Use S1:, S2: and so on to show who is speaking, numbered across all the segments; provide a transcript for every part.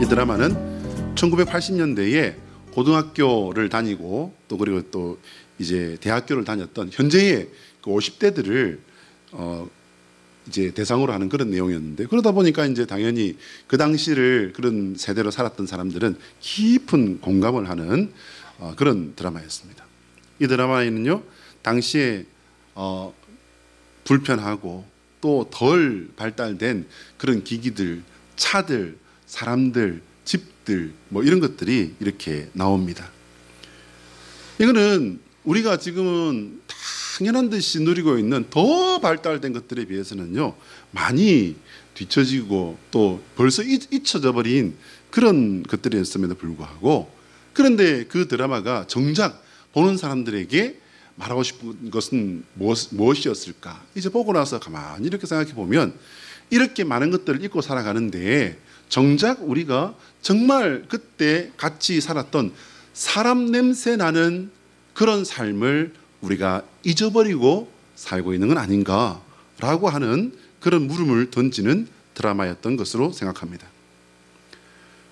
S1: 이 드라마는 1980년대에 고등학교를 다니고 또 그리고 또 이제 대학교를 다녔던 현재의 그 50대들을 이제 대상으로 하는 그런 내용이었는데, 그러다 보니까 이제 당연히 그 당시를 그런 세대로 살았던 사람들은 깊은 공감을 하는 그런 드라마였습니다. 이 드라마에는요, 당시에 불편하고 또 덜 발달된 그런 기기들, 차들, 사람들, 집들 뭐 이런 것들이 이렇게 나옵니다. 이거는 우리가 지금은 당연한 듯이 누리고 있는 더 발달된 것들에 비해서는요, 많이 뒤처지고 또 벌써 잊혀져 버린 그런 것들이었음에도 불구하고, 그런데 그 드라마가 정작 보는 사람들에게 말하고 싶은 것은 무엇이었을까? 이제 보고 나서 가만히 이렇게 생각해 보면 이렇게 많은 것들을 잊고 살아가는데 정작 우리가 정말 그때 같이 살았던 사람 냄새 나는 그런 삶을 우리가 잊어버리고 살고 있는 건 아닌가라고 하는 그런 물음을 던지는 드라마였던 것으로 생각합니다.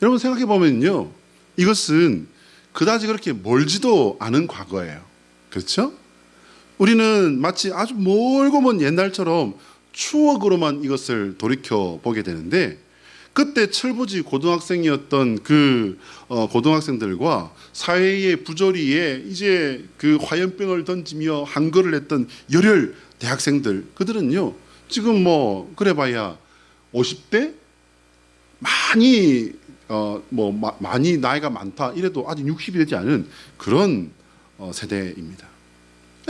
S1: 여러분 생각해 보면요, 이것은 그다지 그렇게 멀지도 않은 과거예요. 그렇죠? 우리는 마치 아주 멀고 먼 옛날처럼 추억으로만 이것을 돌이켜 보게 되는데, 그때 철부지 고등학생이었던 그 고등학생들과 사회의 부조리에 이제 그 화염병을 던지며 한글을 했던 열혈 대학생들, 그들은요 지금 뭐 그래봐야 50대 많이 나이가 많다 이래도 아직 60이 되지 않은 그런 세대입니다.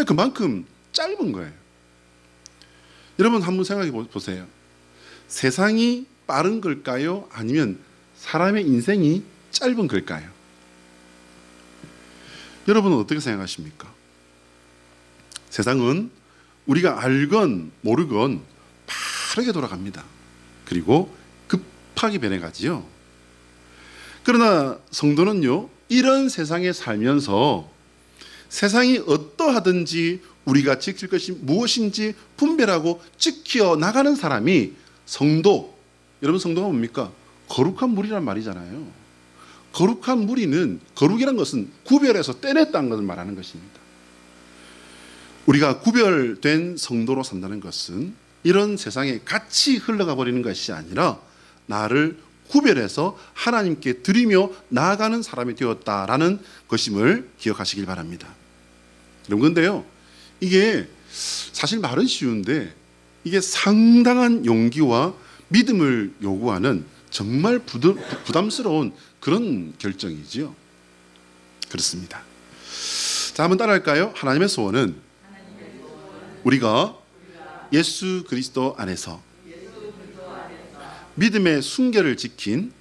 S1: 그만큼 짧은 거예요. 여러분 한번 생각해 보세요. 세상이 빠른 걸까요? 아니면 사람의 인생이 짧은 걸까요? 여러분은 어떻게 생각하십니까? 세상은 우리가 알건 모르건 빠르게 돌아갑니다. 그리고 급하게 변해가지요. 그러나 성도는요, 이런 세상에 살면서 세상이 어떠하든지 우리가 지킬 것이 무엇인지 분별하고 지켜 나가는 사람이 성도. 여러분 성도가 뭡니까? 거룩한 무리란 말이잖아요. 거룩한 무리는, 거룩이란 것은 구별해서 떼냈다는 것을 말하는 것입니다. 우리가 구별된 성도로 산다는 것은 이런 세상에 같이 흘러가 버리는 것이 아니라 나를 구별해서 하나님께 드리며 나아가는 사람이 되었다라는 것임을 기억하시길 바랍니다. 여러분, 근데요, 이게 사실 말은 쉬운데 이게 상당한 용기와 믿음을 요구하는 정말 부담스러운 그런 결정이지요. 그렇습니다. 자, 한번 따라할까요? 하나님의 소원은 우리가 예수 그리스도 안에서 믿음의 순결을 지킨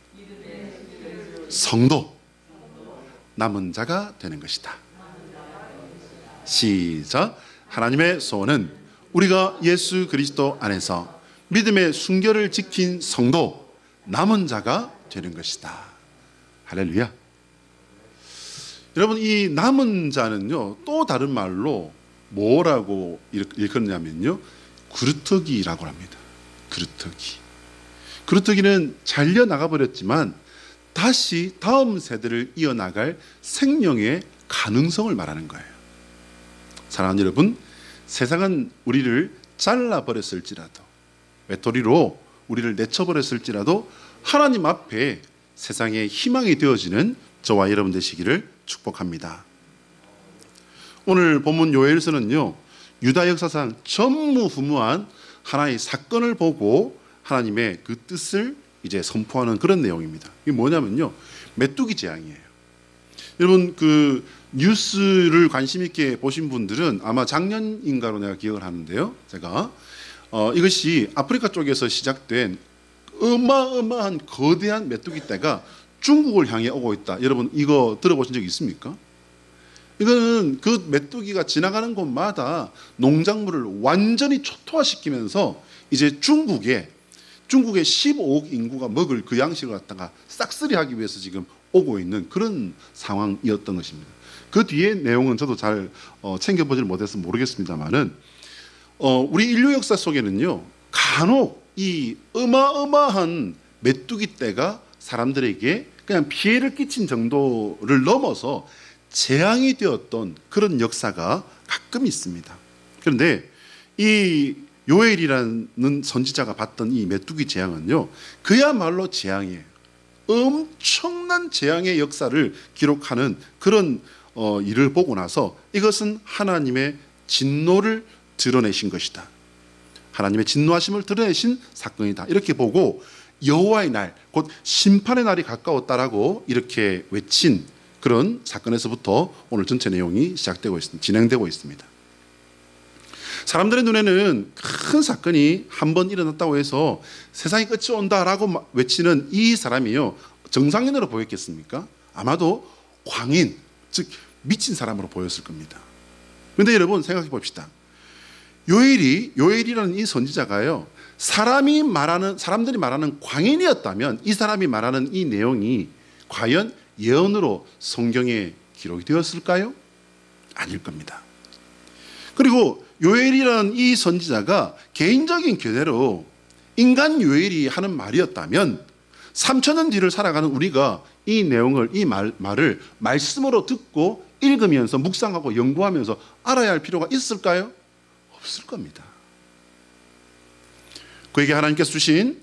S1: 성도, 남은 자가 되는 것이다. 시작. 하나님의 소원은 우리가 예수 그리스도 안에서 믿음의 순결을 지킨 성도, 남은 자가 되는 것이다. 할렐루야. 여러분, 이 남은 자는요, 또 다른 말로 뭐라고 일컫냐면요, 그루터기라고 합니다. 그루터기는 잘려 나가버렸지만 다시 다음 세대를 이어나갈 생명의 가능성을 말하는 거예요. 사랑하는 여러분, 세상은 우리를 잘라버렸을지라도, 외톨이로 우리를 내쳐버렸을지라도 하나님 앞에 세상의 희망이 되어지는 저와 여러분 되시기를 축복합니다. 오늘 본문 요엘서는요, 유다 역사상 전무후무한 하나의 사건을 보고 하나님의 그 뜻을 이제 선포하는 그런 내용입니다. 이게 뭐냐면요, 메뚜기 재앙이에요. 여러분 그 뉴스를 관심 있게 보신 분들은 아마 작년인가로 내가 기억을 하는데요, 제가 이것이 아프리카 쪽에서 시작된 어마어마한 거대한 메뚜기 떼가 중국을 향해 오고 있다. 여러분 이거 들어보신 적 있습니까? 이거는 그 메뚜기가 지나가는 곳마다 농작물을 완전히 초토화시키면서 이제 중국의 15억 인구가 먹을 그 양식을 갖다가 싹쓸이하기 위해서 지금 오고 있는 그런 상황이었던 것입니다. 그 뒤에 내용은 저도 잘 챙겨보지를 못해서 모르겠습니다만은 우리 인류 역사 속에는요, 간혹 이 어마어마한 메뚜기 떼가 사람들에게 그냥 피해를 끼친 정도를 넘어서 재앙이 되었던 그런 역사가 가끔 있습니다. 그런데 이 요엘이라는 선지자가 봤던 이 메뚜기 재앙은요, 그야말로 재앙이에요. 엄청난 재앙의 역사를 기록하는 그런 일을 보고 나서 이것은 하나님의 진노를 드러내신 것이다. 하나님의 진노하심을 드러내신 사건이다. 이렇게 보고 여호와의 날, 곧 심판의 날이 가까웠다라고 이렇게 외친 그런 사건에서부터 오늘 전체 내용이 시작되고 있습니다. 진행되고 있습니다. 사람들의 눈에는 큰 사건이 한 번 일어났다고 해서 세상이 끝이 온다라고 외치는 이 사람이요, 정상인으로 보였겠습니까? 아마도 광인, 즉 미친 사람으로 보였을 겁니다. 그런데 여러분 생각해 봅시다. 요엘이라는 이 선지자가요, 사람들이 말하는 광인이었다면 이 사람이 말하는 이 내용이 과연 예언으로 성경에 기록이 되었을까요? 아닐 겁니다. 그리고 요엘이라는 이 선지자가 개인적인 견해로 인간 요엘이 하는 말이었다면 3,000년 뒤를 살아가는 우리가 이 내용을, 이 말을 말씀으로 듣고 읽으면서 묵상하고 연구하면서 알아야 할 필요가 있을까요? 없을 겁니다. 그에게 하나님께서 주신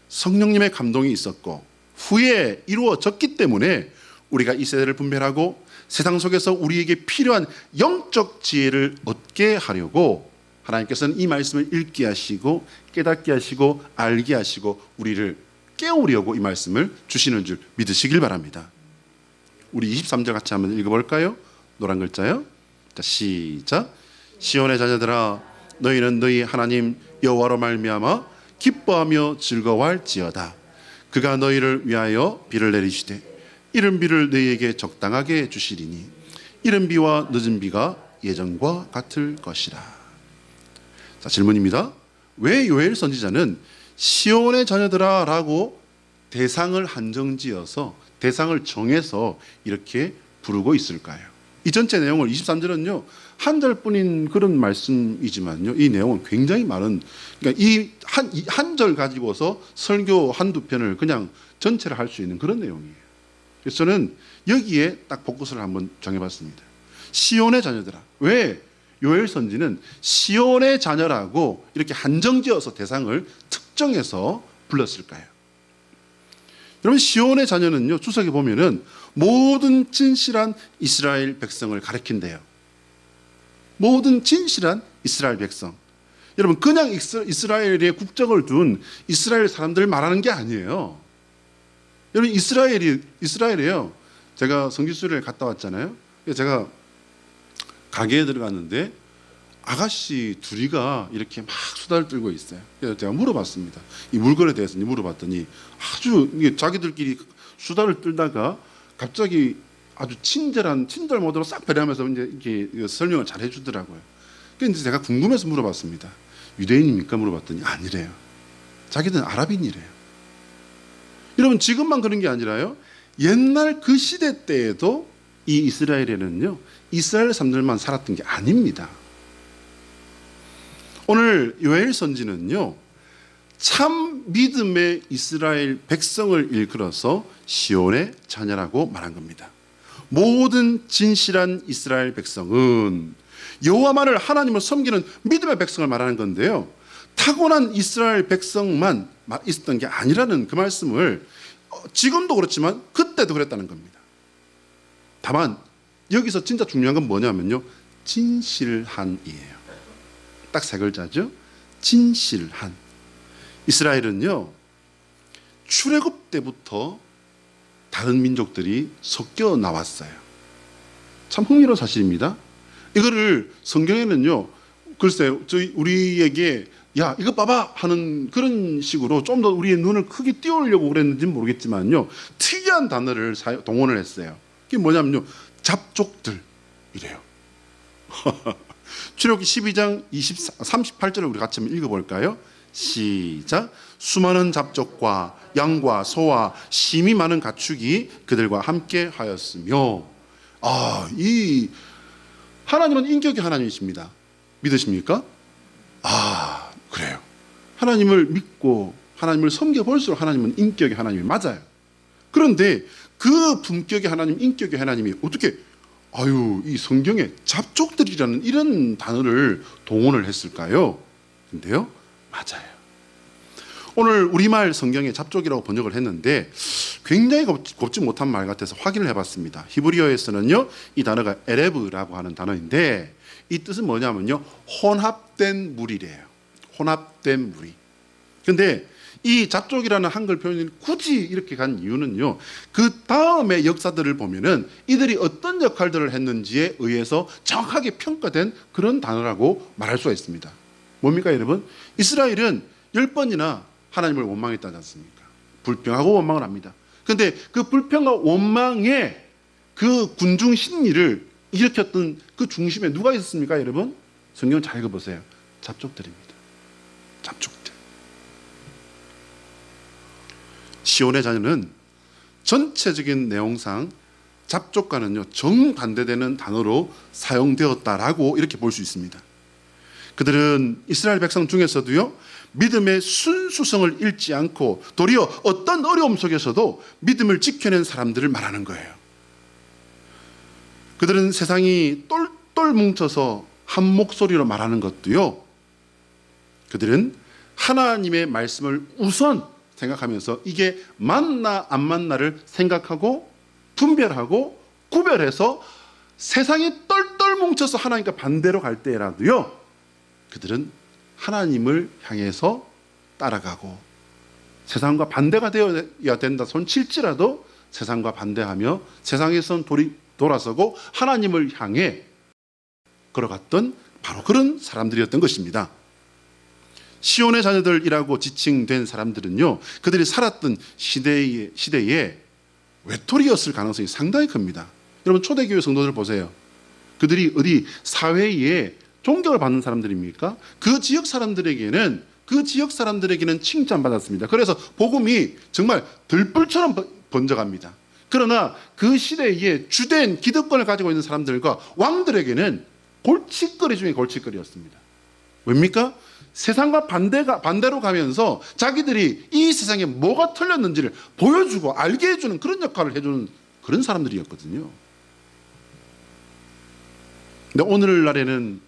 S1: 성령님의 감동이 있었고 후에 이루어졌기 때문에 우리가 이 세대를 분별하고 세상 속에서 우리에게 필요한 영적 지혜를 얻게 하려고 하나님께서는 이 말씀을 읽게 하시고 깨닫게 하시고 알게 하시고 우리를 깨우려고 이 말씀을 주시는 줄 믿으시길 바랍니다. 우리 23절 같이 한번 읽어볼까요? 노란 글자요. 자, 시작. 시온의 자녀들아, 너희는 너희 하나님 여호와로 말미암아 기뻐하며 즐거워할지어다. 그가 너희를 위하여 비를 내리시되 이른 비를 너희에게 적당하게 주시리니 이른 비와 늦은 비가 예전과 같을 것이라. 자, 질문입니다. 왜 요엘 선지자는 시온의 자녀들아 라고 대상을 한정지어서 대상을 정해서 이렇게 부르고 있을까요? 이 전체 내용을 23절은요 한 절뿐인 그런 말씀이지만요, 이 내용은 굉장히 많은, 그러니까 이 한 절 가지고서 설교 한두 편을 그냥 전체를 할 수 있는 그런 내용이에요. 그래서 저는 여기에 딱 포커스를 한번 정해봤습니다. 시온의 자녀들아. 왜 요엘 선지는 시온의 자녀라고 이렇게 한정지어서 대상을 특정해서 불렀을까요? 여러분, 시온의 자녀는요, 주석에 보면은 모든 진실한 이스라엘 백성을 가리킨대요. 모든 진실한 이스라엘 백성. 여러분, 그냥 이스라엘의 국적을 둔 이스라엘 사람들을 말하는 게 아니에요. 여러분, 이스라엘이에요. 제가 성지순례를 갔다 왔잖아요. 제가 가게에 들어갔는데 아가씨 둘이가 이렇게 막 수다를 떨고 있어요. 그래서 제가 물어봤습니다. 이 물건에 대해서 물어봤더니 아주 자기들끼리 수다를 떨다가 갑자기 아주 친절 모드로 싹 배려하면서 이제 이렇게 설명을 잘 해주더라고요. 그래서 제가 궁금해서 물어봤습니다. 유대인입니까? 물어봤더니 아니래요. 자기들은 아랍인이래요. 여러분, 지금만 그런 게 아니라요, 옛날 그 시대 때에도 이 이스라엘에는요, 이스라엘 사람들만 살았던 게 아닙니다. 오늘 요엘 선지는요, 참 믿음의 이스라엘 백성을 일컬어서 시온의 자녀라고 말한 겁니다. 모든 진실한 이스라엘 백성은 여호와만을 하나님을 섬기는 믿음의 백성을 말하는 건데요, 타고난 이스라엘 백성만 있었던 게 아니라는 그 말씀을 지금도 그렇지만 그때도 그랬다는 겁니다. 다만 여기서 진짜 중요한 건 뭐냐면요, 진실한이에요. 딱 세 글자죠. 진실한. 이스라엘은요, 출애굽 때부터 다른 민족들이 섞여 나왔어요. 참 흥미로운 사실입니다. 이거를 성경에는요, 글쎄 우리에게 야 이거 봐봐 하는 그런 식으로 좀 더 우리의 눈을 크게 띄우려고 그랬는지는 모르겠지만요, 특이한 단어를 동원을 했어요. 그게 뭐냐면요, 잡족들이래요. 출애굽기 12장 38절을 우리 같이 한번 읽어볼까요? 시작. 수많은 잡족과 양과 소와 심이 많은 가축이 그들과 함께 하였으며. 이 하나님은 인격의 하나님이십니다. 믿으십니까? 그래요. 하나님을 믿고 하나님을 섬겨볼수록 하나님은 인격의 하나님이 맞아요. 그런데 그 품격의 하나님, 인격의 하나님이 어떻게 이 성경에 잡족들이라는 이런 단어를 동원을 했을까요? 근데요, 맞아요. 오늘 우리말 성경에 잡족이라고 번역을 했는데 굉장히 곱지 못한 말 같아서 확인을 해봤습니다. 히브리어에서는요, 이 단어가 에레브라고 하는 단어인데 이 뜻은 뭐냐면요, 혼합된 무리래요. 혼합된 무리. 근데 이 잡족이라는 한글 표현이 굳이 이렇게 간 이유는요, 그 다음의 역사들을 보면은 이들이 어떤 역할들을 했는지에 의해서 정확하게 평가된 그런 단어라고 말할 수가 있습니다. 뭡니까 여러분? 이스라엘은 10번이나 하나님을 원망했다지 않습니까? 불평하고 원망을 합니다. 그런데 그 불평과 원망의 그 군중 심리를 일으켰던 그 중심에 누가 있었습니까 여러분? 성경 잘 읽어보세요. 잡족들입니다. 잡족들. 시온의 자녀는 전체적인 내용상 잡족과는요, 정반대되는 단어로 사용되었다라고 이렇게 볼 수 있습니다. 그들은 이스라엘 백성 중에서도요, 믿음의 순수성을 잃지 않고 도리어 어떤 어려움 속에서도 믿음을 지켜낸 사람들을 말하는 거예요. 그들은 세상이 똘똘 뭉쳐서 한 목소리로 말하는 것도요, 그들은 하나님의 말씀을 우선 생각하면서 이게 맞나 안 맞나를 생각하고 분별하고 구별해서 세상이 똘똘 뭉쳐서 하나님과 반대로 갈 때라도요, 그들은 하나님을 향해서 따라가고 세상과 반대가 되어야 된다 손칠지라도 세상과 반대하며 세상에선 돌아서고 하나님을 향해 걸어갔던 바로 그런 사람들이었던 것입니다. 시온의 자녀들이라고 지칭된 사람들은요, 그들이 살았던 시대에 외톨이였을 가능성이 상당히 큽니다. 여러분 초대교회 성도들 보세요. 그들이 어디 사회에 존경을 받는 사람들입니까? 그 지역 사람들에게는 칭찬받았습니다. 그래서 복음이 정말 들불처럼 번져갑니다. 그러나 그 시대에 주된 기득권을 가지고 있는 사람들과 왕들에게는 골칫거리 중에 골칫거리였습니다. 왜입니까? 세상과 반대로 가면서 자기들이 이 세상에 뭐가 틀렸는지를 보여주고 알게 해주는 그런 역할을 해주는 그런 사람들이었거든요. 근데 오늘날에는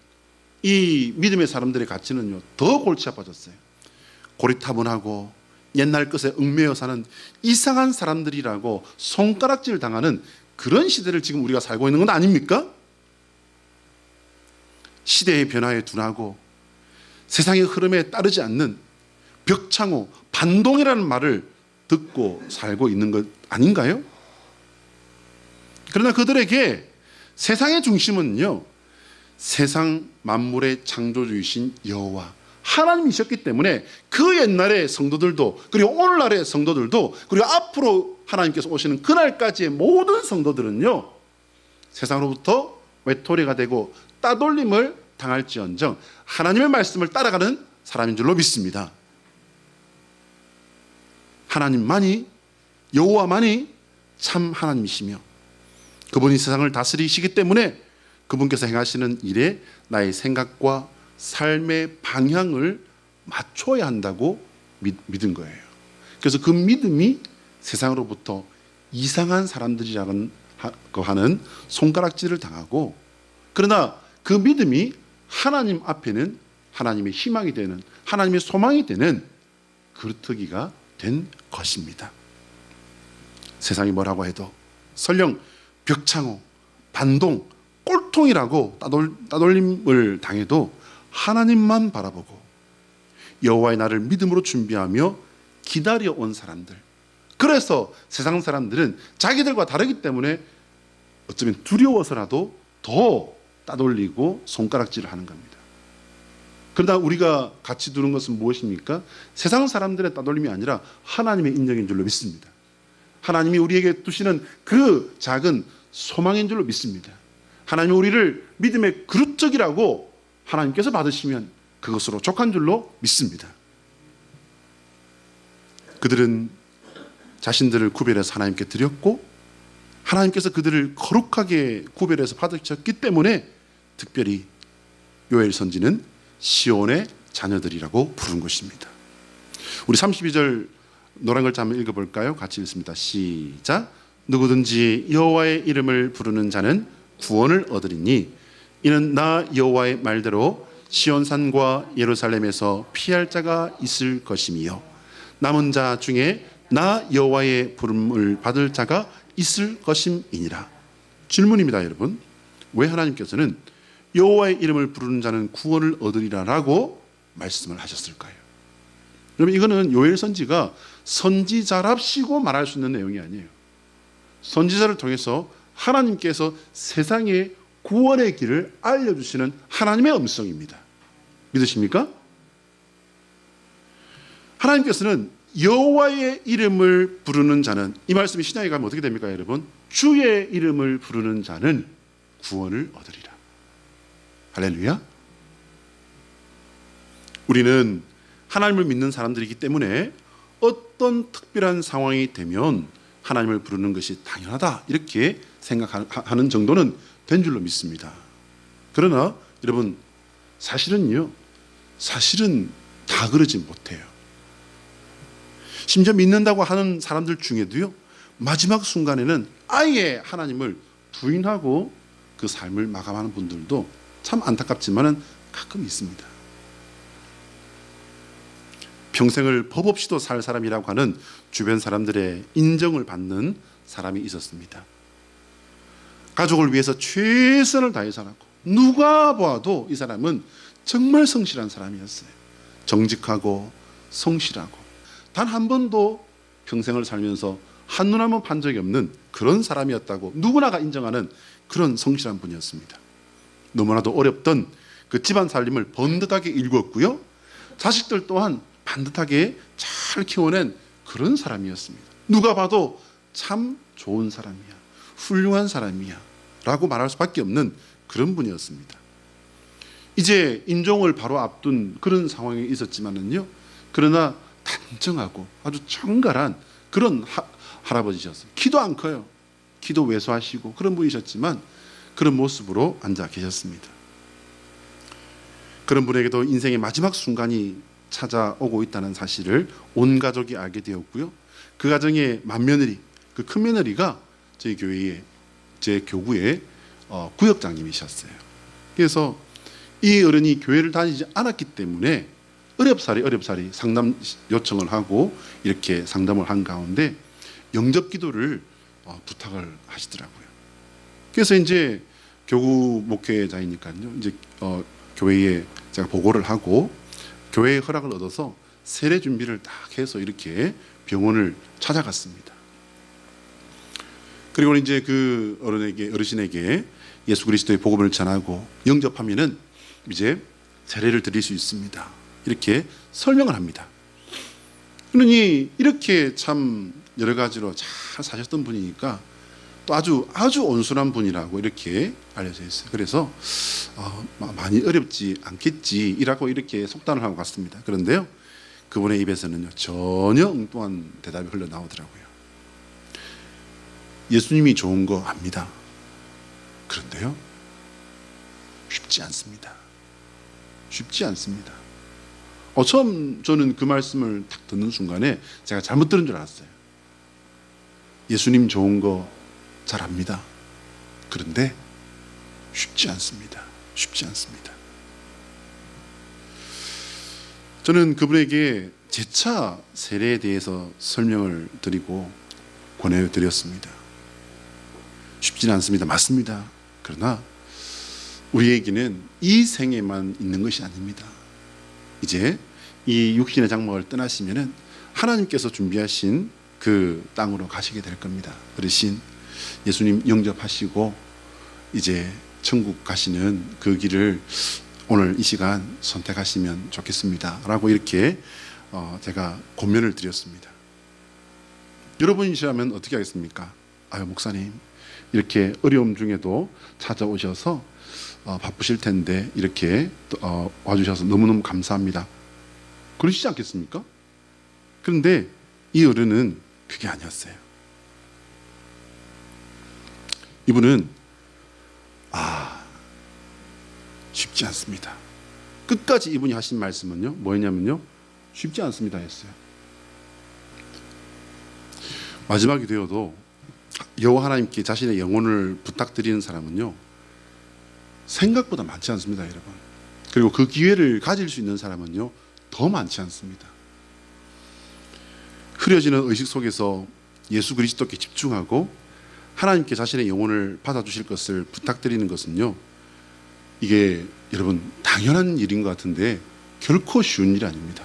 S1: 이 믿음의 사람들의 가치는요, 더 골치 아파졌어요. 고리타분하고 옛날 것에 얽매여 사는 이상한 사람들이라고 손가락질 당하는 그런 시대를 지금 우리가 살고 있는 건 아닙니까? 시대의 변화에 둔하고 세상의 흐름에 따르지 않는 벽창호, 반동이라는 말을 듣고 살고 있는 것 아닌가요? 그러나 그들에게 세상의 중심은요, 세상 만물의 창조주이신 여호와 하나님이셨기 때문에 그 옛날의 성도들도, 그리고 오늘날의 성도들도, 그리고 앞으로 하나님께서 오시는 그날까지의 모든 성도들은요, 세상으로부터 외톨이가 되고 따돌림을 당할지언정 하나님의 말씀을 따라가는 사람인 줄로 믿습니다. 하나님만이, 여호와만이 참 하나님이시며 그분이 세상을 다스리시기 때문에 그분께서 행하시는 일에 나의 생각과 삶의 방향을 맞춰야 한다고 믿은 거예요. 그래서 그 믿음이 세상으로부터 이상한 사람들이라고 하는 손가락질을 당하고, 그러나 그 믿음이 하나님 앞에는 하나님의 희망이 되는, 하나님의 소망이 되는 그루터기가 된 것입니다. 세상이 뭐라고 해도 설령 벽창호, 반동, 꼴통이라고 따돌림을 당해도 하나님만 바라보고 여호와의 날을 믿음으로 준비하며 기다려온 사람들, 그래서 세상 사람들은 자기들과 다르기 때문에 어쩌면 두려워서라도 더 따돌리고 손가락질을 하는 겁니다. 그러나 우리가 같이 두는 것은 무엇입니까? 세상 사람들의 따돌림이 아니라 하나님의 인정인 줄로 믿습니다. 하나님이 우리에게 두시는 그 작은 소망인 줄로 믿습니다. 하나님이 우리를 믿음의 그릇적이라고 하나님께서 받으시면 그것으로 족한 줄로 믿습니다. 그들은 자신들을 구별해서 하나님께 드렸고 하나님께서 그들을 거룩하게 구별해서 받으셨기 때문에 특별히 요엘 선지는 시온의 자녀들이라고 부른 것입니다. 우리 32절 노란 글자 한번 읽어볼까요? 같이 읽습니다. 시작. 누구든지 여호와의 이름을 부르는 자는 구원을 얻으리니 이는 나 여호와의 말대로 시온산과 예루살렘에서 피할 자가 있을 것이며 남은 자 중에 나 여호와의 부름을 받을 자가 있을 것임이니라. 질문입니다, 여러분. 왜 하나님께서는 여호와의 이름을 부르는 자는 구원을 얻으리라라고 말씀을 하셨을까요? 여러분, 이거는 요엘 선지가 선지자랍시고 말할 수 있는 내용이 아니에요. 선지자를 통해서 하나님께서 세상에 구원의 길을 알려주시는 하나님의 음성입니다. 믿으십니까? 하나님께서는 여호와의 이름을 부르는 자는, 이 말씀이 신약에 가면 어떻게 됩니까, 여러분? 주의 이름을 부르는 자는 구원을 얻으리라. 할렐루야. 우리는 하나님을 믿는 사람들이기 때문에 어떤 특별한 상황이 되면 하나님을 부르는 것이 당연하다, 이렇게 생각하는 정도는 된 줄로 믿습니다. 그러나 여러분, 사실은 다 그러지 못해요. 심지어 믿는다고 하는 사람들 중에도요, 마지막 순간에는 아예 하나님을 부인하고 그 삶을 마감하는 분들도 참 안타깝지만은 가끔 있습니다. 평생을 법 없이도 살 사람이라고 하는 주변 사람들의 인정을 받는 사람이 있었습니다. 가족을 위해서 최선을 다해 살았고, 누가 보아도 이 사람은 정말 성실한 사람이었어요. 정직하고 성실하고, 단 한 번도 평생을 살면서 한눈 한번 판 적이 없는 그런 사람이었다고 누구나가 인정하는 그런 성실한 분이었습니다. 너무나도 어렵던 그 집안 살림을 번듯하게 일구었고요, 자식들 또한 반듯하게 잘 키워낸 그런 사람이었습니다. 누가 봐도 참 좋은 사람이야, 훌륭한 사람이야 라고 말할 수밖에 없는 그런 분이었습니다. 이제 임종을 바로 앞둔 그런 상황이 있었지만은요, 그러나 단정하고 아주 정갈한 그런 할아버지셨어요. 키도 안 커요. 키도 왜소하시고 그런 분이셨지만 그런 모습으로 앉아 계셨습니다. 그런 분에게도 인생의 마지막 순간이 찾아오고 있다는 사실을 온 가족이 알게 되었고요, 그 가정의 맏며느리, 그 큰 며느리가 저희 교회의, 제 교구의 구역장님이셨어요. 그래서 이 어른이 교회를 다니지 않았기 때문에 어렵사리 상담 요청을 하고 이렇게 상담을 한 가운데 영접 기도를 부탁을 하시더라고요. 그래서 이제 교구 목회자이니까요, 이제 교회에 제가 보고를 하고 교회의 허락을 얻어서 세례 준비를 딱 해서 이렇게 병원을 찾아갔습니다. 그리고 이제 그 어르신에게 예수 그리스도의 복음을 전하고 영접하면은 이제 세례를 드릴 수 있습니다, 이렇게 설명을 합니다. 그러니 이렇게 참 여러 가지로 잘 사셨던 분이니까 또 아주 온순한 분이라고 이렇게 알려져 있어요. 그래서 많이 어렵지 않겠지라고 이렇게 속단을 하고 갔습니다. 그런데요, 그분의 입에서는요, 전혀 엉뚱한 대답이 흘러나오더라고요. 예수님이 좋은 거 압니다. 그런데요, 쉽지 않습니다. 쉽지 않습니다. 처음 저는 그 말씀을 딱 듣는 순간에 제가 잘못 들은 줄 알았어요. 예수님 좋은 거 잘 압니다. 그런데 쉽지 않습니다. 쉽지 않습니다. 저는 그분에게 재차 세례에 대해서 설명을 드리고 권해드렸습니다. 쉽지는 않습니다. 맞습니다. 그러나 우리에게는 이 생에만 있는 것이 아닙니다. 이제 이 육신의 장막을 떠나시면은 하나님께서 준비하신 그 땅으로 가시게 될 겁니다. 어르신, 예수님 영접하시고 이제 천국 가시는 그 길을 오늘 이 시간 선택하시면 좋겠습니다 라고 이렇게 제가 권면을 드렸습니다. 여러분이시라면 어떻게 하겠습니까? 아유, 목사님, 이렇게 어려움 중에도 찾아오셔서 바쁘실 텐데 이렇게 와주셔서 너무너무 감사합니다, 그러시지 않겠습니까? 그런데 이 어른은 그게 아니었어요. 이분은 쉽지 않습니다. 끝까지 이분이 하신 말씀은요, 뭐였냐면요, 쉽지 않습니다 했어요. 마지막이 되어도 여호와 하나님께 자신의 영혼을 부탁드리는 사람은요, 생각보다 많지 않습니다, 여러분. 그리고 그 기회를 가질 수 있는 사람은요, 더 많지 않습니다. 흐려지는 의식 속에서 예수 그리스도께 집중하고 하나님께 자신의 영혼을 받아주실 것을 부탁드리는 것은요, 이게 여러분 당연한 일인 것 같은데 결코 쉬운 일이 아닙니다.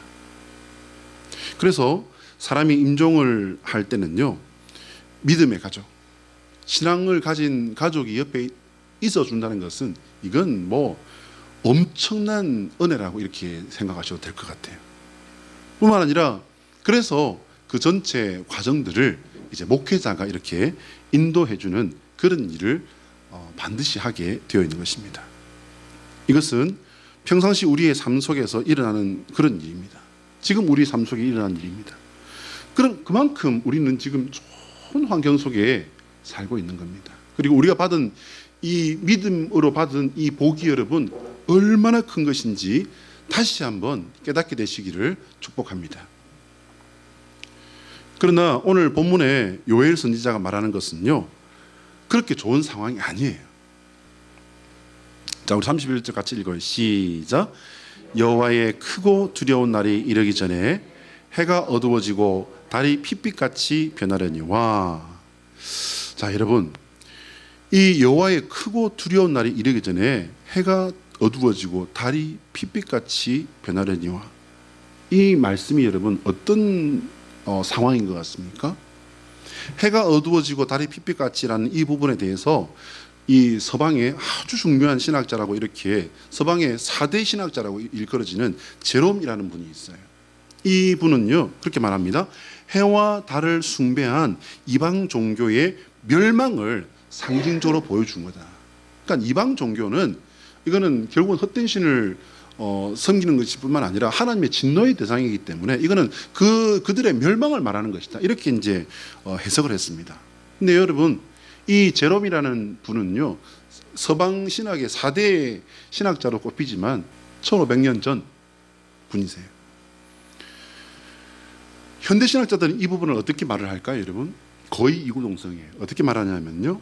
S1: 그래서 사람이 임종을 할 때는요, 믿음의 가족, 신앙을 가진 가족이 옆에 있어준다는 것은 이건 뭐 엄청난 은혜라고 이렇게 생각하셔도 될 것 같아요. 뿐만 아니라 그래서 그 전체 과정들을 이제 목회자가 이렇게 인도해주는 그런 일을 반드시 하게 되어 있는 것입니다. 이것은 평상시 우리의 삶 속에서 일어나는 그런 일입니다. 지금 우리 삶 속에 일어나는 일입니다. 그만큼 우리는 지금 좋은 환경 속에 살고 있는 겁니다. 그리고 우리가 받은 이 믿음으로 받은 이 복이 여러분 얼마나 큰 것인지 다시 한번 깨닫게 되시기를 축복합니다. 그러나 오늘 본문에 요엘 선지자가 말하는 것은요, 그렇게 좋은 상황이 아니에요. 자, 우리 31절 같이 읽어요. 시작. 여호와의 크고 두려운 날이 이르기 전에 해가 어두워지고 달이 핏빛같이 변하려니와. 자, 여러분, 이 여호와의 크고 두려운 날이 이르기 전에 해가 어두워지고 달이 핏빛같이 변하려니와. 이 말씀이 여러분 어떤 상황인 것 같습니까? 해가 어두워지고 달이 핏빛같이라는 이 부분에 대해서 이 서방의 아주 중요한 신학자라고 이렇게 서방의 4대 신학자라고 일컬어지는 제롬이라는 분이 있어요. 이 분은요 그렇게 말합니다. 해와 달을 숭배한 이방 종교의 멸망을 상징적으로 보여준 거다. 그러니까 이방 종교는 이거는 결국은 헛된 신을 섬기는 것일 뿐만 아니라 하나님의 진노의 대상이기 때문에 이거는 그들의 멸망을 말하는 것이다. 이렇게 이제 해석을 했습니다. 근데 여러분, 이 제롬이라는 분은요, 서방 신학의 4대 신학자로 꼽히지만 1500년 전 분이세요. 현대 신학자들은 이 부분을 어떻게 말을 할까요, 여러분? 거의 이구동성이에요. 어떻게 말하냐면요,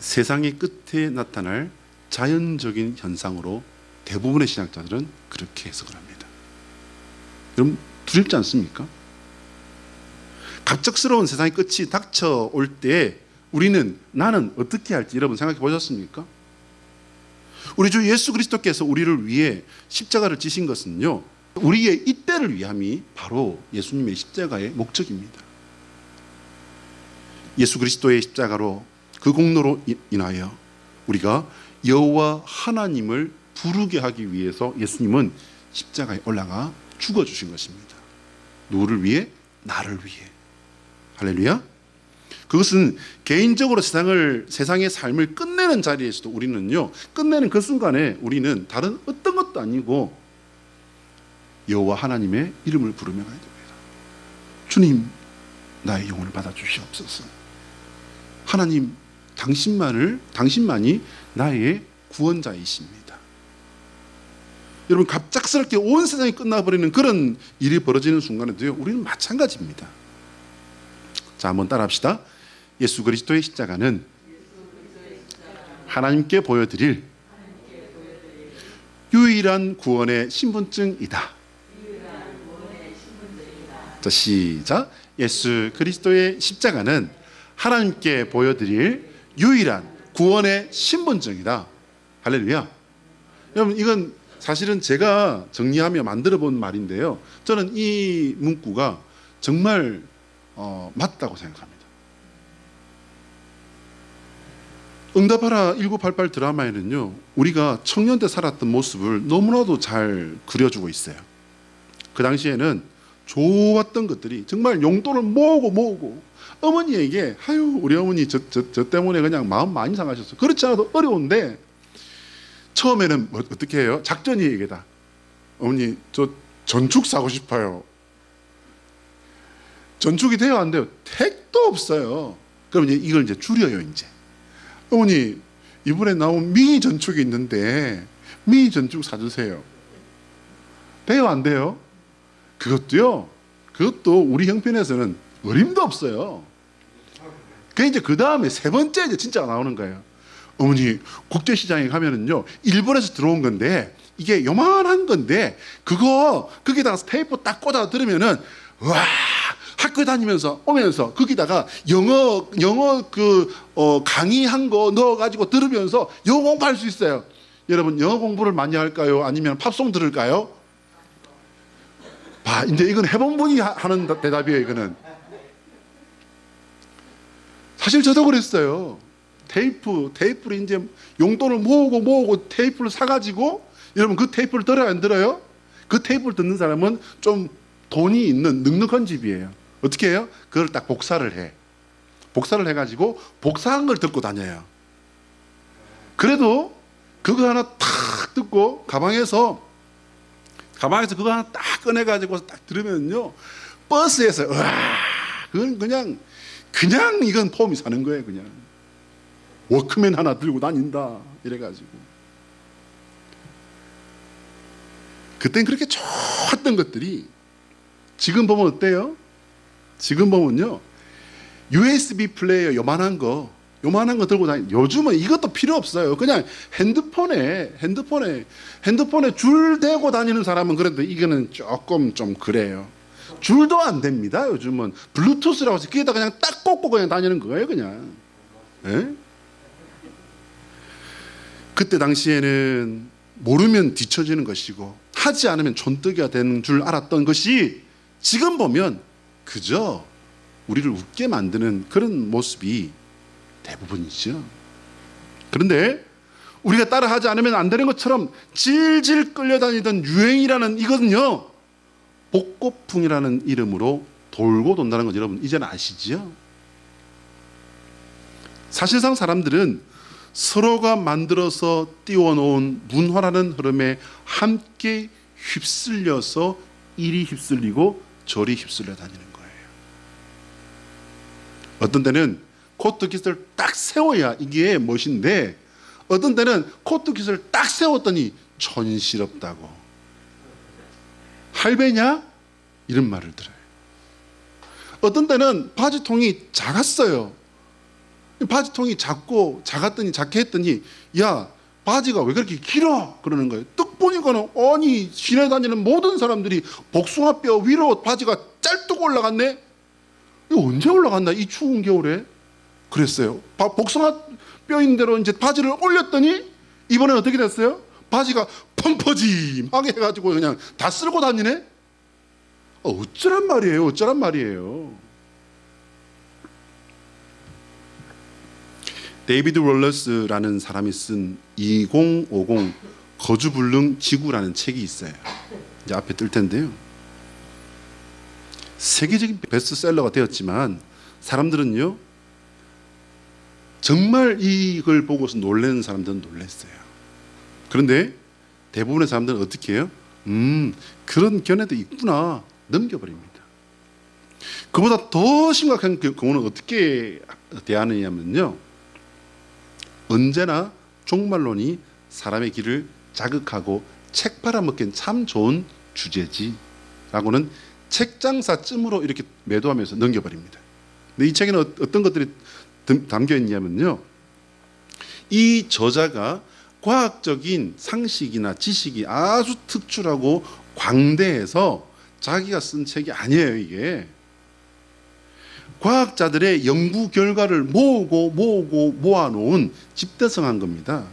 S1: 세상의 끝에 나타날 자연적인 현상으로 대부분의 신학자들은 그렇게 해석을 합니다. 여러분, 두렵지 않습니까? 갑작스러운 세상의 끝이 닥쳐올 때 나는 어떻게 할지 여러분 생각해 보셨습니까? 우리 주 예수 그리스도께서 우리를 위해 십자가를 지신 것은요, 우리의 이때를 위함이 바로 예수님의 십자가의 목적입니다. 예수 그리스도의 십자가로 그 공로로 인하여 우리가 여호와 하나님을 부르게 하기 위해서 예수님은 십자가에 올라가 죽어주신 것입니다. 누구를 위해? 나를 위해. 할렐루야. 그것은 개인적으로 세상의 삶을 끝내는 자리에서도 우리는요, 끝내는 그 순간에 우리는 다른 어떤 것도 아니고 여호와 하나님의 이름을 부르며 가야 됩니다. 주님, 나의 영혼을 받아주시옵소서. 하나님, 당신만이 나의 구원자이십니다. 여러분, 갑작스럽게 온 세상이 끝나버리는 그런 일이 벌어지는 순간에도요, 우리는 마찬가지입니다. 자, 한번 따라합시다. 예수 그리스도의 십자가는 하나님께 보여드릴 유일한 구원의 신분증이다. 자, 시작. 예수 그리스도의 십자가는 하나님께 보여드릴 유일한 구원의 신분증이다. 할렐루야. 여러분, 이건 사실은 제가 정리하며 만들어 본 말인데요, 저는 이 문구가 정말 맞다고 생각합니다. 응답하라 1988 드라마에는요, 우리가 청년 때 살았던 모습을 너무나도 잘 그려주고 있어요. 그 당시에는 좋았던 것들이 정말 용돈을 모으고 어머니에게, 아유, 우리 어머니 저 때문에 그냥 마음 많이 상하셨어. 그렇지 않아도 어려운데 처음에는 어떻게 해요? 작전이 이게다. 어머니, 저 전축 사고 싶어요. 전축이 돼요, 안 돼요? 택도 없어요. 그럼 이걸 줄여요. 이제 어머니, 이번에 나온 미니 전축이 있는데 미니 전축 사주세요. 돼요, 안 돼요? 그것도 우리 형편에서는 어림도 없어요. 그 이제 그 다음에 세 번째 이제 진짜가 나오는 거예요. 어머니, 국제시장에 가면은요, 일본에서 들어온 건데 이게 요만한 건데 거기다가 테이프 딱 꽂아 들으면은 와, 학교 다니면서 오면서 거기다가 영어 강의한 거 넣어가지고 들으면서 영어 공부할 수 있어요. 여러분, 영어 공부를 많이 할까요? 아니면 팝송 들을까요? 봐, 이제 이건 해본 분이 하는 대답이에요. 이거는 사실 저도 그랬어요. 테이프를 이제 용돈을 모으고 테이프를 사가지고, 여러분 그 테이프를 들어요, 안 들어요? 그 테이프를 듣는 사람은 좀 돈이 있는 넉넉한 집이에요. 어떻게 해요? 그걸 딱 복사를 해. 복사를 해가지고 복사한 걸 듣고 다녀요. 그래도 그거 하나 탁 듣고 가방에서 그거 하나 딱 꺼내가지고 딱 들으면요, 버스에서 그건 그냥 이건 폼이 사는 거예요. 그냥 워크맨 하나 들고 다닌다 이래가지고. 그땐 그렇게 좋았던 것들이 지금 보면 어때요? 지금 보면요, USB 플레이어 요만한 거 들고 다니. 요즘은 이것도 필요 없어요. 그냥 핸드폰에 줄 대고 다니는 사람은 그런데 이거는 조금 좀 그래요. 줄도 안 됩니다. 요즘은 블루투스라고 해서 귀에다 그냥 딱 꽂고 그냥 다니는 거예요. 그냥. 예? 그때 당시에는 모르면 뒤처지는 것이고 하지 않으면 존뜨기가 되는 줄 알았던 것이 지금 보면 그저 우리를 웃게 만드는 그런 모습이 대부분이죠. 그런데 우리가 따라하지 않으면 안 되는 것처럼 질질 끌려다니던 유행이라는 이거는요, 복고풍이라는 이름으로 돌고 돈다는 건 여러분 이제는 아시죠? 사실상 사람들은 서로가 만들어서 띄워놓은 문화라는 흐름에 함께 휩쓸려서 이리 휩쓸리고 저리 휩쓸려 다니는 거예요. 어떤 때는 코트깃을 딱 세워야 이게 멋인데, 어떤 때는 코트깃을 딱 세웠더니 촌스럽다고, 할배냐? 이런 말을 들어요. 어떤 때는 바지통이 작았어요. 바지통이 작았더니 야, 바지가 왜 그렇게 길어? 그러는 거예요. 딱 보니까는 아니, 시내 다니는 모든 사람들이 복숭아뼈 위로 바지가 짤뚝 올라갔네. 이거 언제 올라갔나, 이 추운 겨울에? 그랬어요. 복숭아뼈인 대로 이제 바지를 올렸더니 이번엔 어떻게 됐어요? 바지가 펑퍼짐하게 해가지고 그냥 다 쓸고 다니네. 어쩌란 말이에요. 데이비드 월러스라는 사람이 쓴 2050 거주불능 지구라는 책이 있어요. 이제 앞에 뜰 텐데요. 세계적인 베스트셀러가 되었지만 사람들은요, 정말 이걸 보고서 놀라는 사람들은 놀랐어요. 그런데 대부분의 사람들은 어떻게 해요? 그런 견해도 있구나, 넘겨버립니다. 그보다 더 심각한 경우는 어떻게 대하느냐면요, 언제나 종말론이 사람의 길을 자극하고 책 팔아먹기엔 참 좋은 주제지 라고는 책장사쯤으로 이렇게 매도하면서 넘겨버립니다. 근데 이 책에는 어떤 것들이 담겨 있냐면요, 이 저자가 과학적인 상식이나 지식이 아주 특출하고 광대해서 자기가 쓴 책이 아니에요. 이게 과학자들의 연구 결과를 모아놓은 집대성한 겁니다.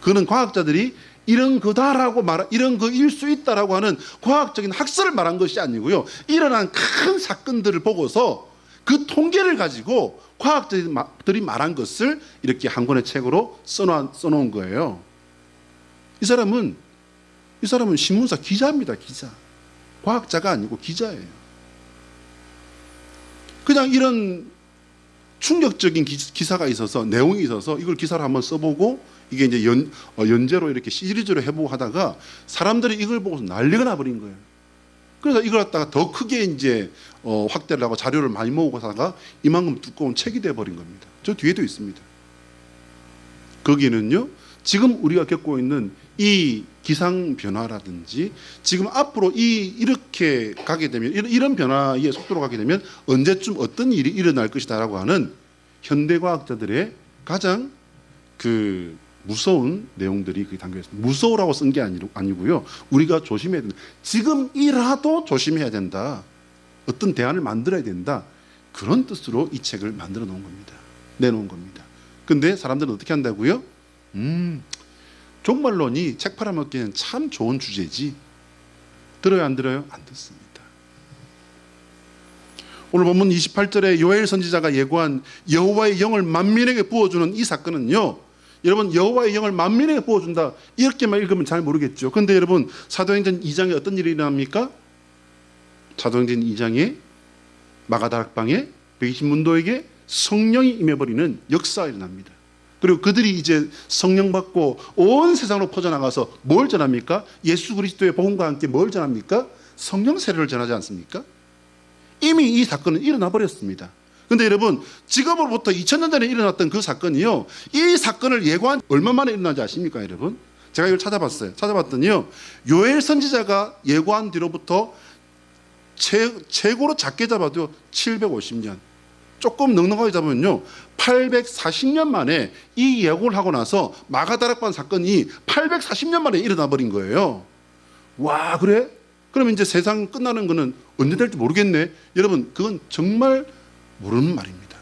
S1: 그는 과학자들이 이런 거다라고 이런 거일 수 있다라고 하는 과학적인 학설을 말한 것이 아니고요, 일어난 큰 사건들을 보고서 그 통계를 가지고 과학자들이 말한 것을 이렇게 한 권의 책으로 써놓은 거예요. 이 사람은 신문사 기자입니다. 기자. 과학자가 아니고 기자예요. 그냥 이런 충격적인 기사가 있어서, 내용이 있어서 이걸 기사로 한번 써보고 이게 이제 연재로 이렇게 시리즈로 해보고 하다가 사람들이 이걸 보고서 난리가 나버린 거예요. 그래서 이걸 갖다가 더 크게 이제 확대를 하고 자료를 많이 모으고 하다가 이만큼 두꺼운 책이 돼버린 겁니다. 저 뒤에도 있습니다. 거기는요, 지금 우리가 겪고 있는 이 기상 변화라든지 지금 앞으로 이렇게 가게 되면 이런 변화의 속도로 가게 되면 언제쯤 어떤 일이 일어날 것이다라고 하는 현대과학자들의 가장 그 무서운 내용들이 그 담겨 있습니다. 무서우라고 쓴 게 아니고요. 우리가 조심해야 된다. 지금이라도 조심해야 된다. 어떤 대안을 만들어야 된다. 그런 뜻으로 이 책을 만들어 놓은 겁니다. 내놓은 겁니다. 근데 사람들은 어떻게 한다고요? 종말론이 책 팔아먹기에는 참 좋은 주제지. 들어요, 안 들어요? 안 듣습니다. 오늘 본문 28절에 요엘 선지자가 예고한 여호와의 영을 만민에게 부어주는 이 사건은요, 여러분, 여호와의 영을 만민에게 부어준다 이렇게만 읽으면 잘 모르겠죠. 그런데 여러분, 사도행전 2장에 어떤 일이 일어납니까? 사도행전 2장에 마가다락방에 120문도에게 성령이 임해버리는 역사가 일어납니다. 그리고 그들이 이제 성령 받고 온 세상으로 퍼져나가서 뭘 전합니까? 예수 그리스도의 복음과 함께 뭘 전합니까? 성령 세례를 전하지 않습니까? 이미 이 사건은 일어나 버렸습니다. 그런데 여러분, 지금으로부터 2000년 전에 일어났던 그 사건이요, 이 사건을 예고한 얼마 만에 일어나지 아십니까, 여러분? 제가 이걸 찾아봤어요. 찾아봤더니요, 요엘 선지자가 예고한 뒤로부터 최고로 작게 잡아도 750년, 조금 넉넉하게 잡으면요 840년 만에 이 예고를 하고 나서 마가다락방 사건이 840년 만에 일어나 버린 거예요. 와, 그래? 그럼 이제 세상 끝나는 거는 언제 될지 모르겠네. 여러분, 그건 정말 모르는 말입니다.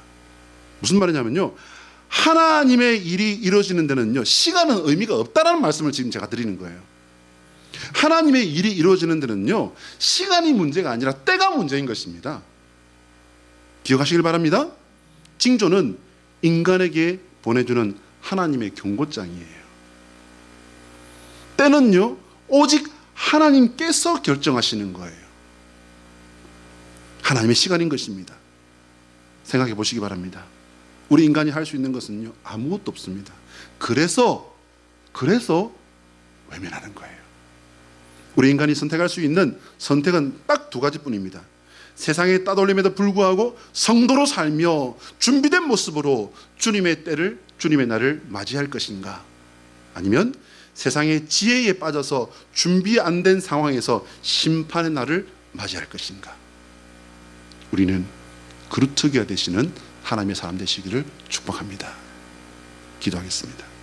S1: 무슨 말이냐면요, 하나님의 일이 이루어지는 데는요 시간은 의미가 없다라는 말씀을 지금 제가 드리는 거예요. 하나님의 일이 이루어지는 데는요 시간이 문제가 아니라 때가 문제인 것입니다. 기억하시길 바랍니다. 징조는 인간에게 보내주는 하나님의 경고장이에요. 때는요 오직 하나님께서 결정하시는 거예요. 하나님의 시간인 것입니다. 생각해 보시기 바랍니다. 우리 인간이 할 수 있는 것은요 아무것도 없습니다. 그래서 외면하는 거예요. 우리 인간이 선택할 수 있는 선택은 딱 두 가지뿐입니다. 세상의 따돌림에도 불구하고 성도로 살며 준비된 모습으로 주님의 날을 맞이할 것인가, 아니면 세상의 지혜에 빠져서 준비 안 된 상황에서 심판의 날을 맞이할 것인가. 우리는 그루터기가 되시는 하나님의 사람 되시기를 축복합니다. 기도하겠습니다.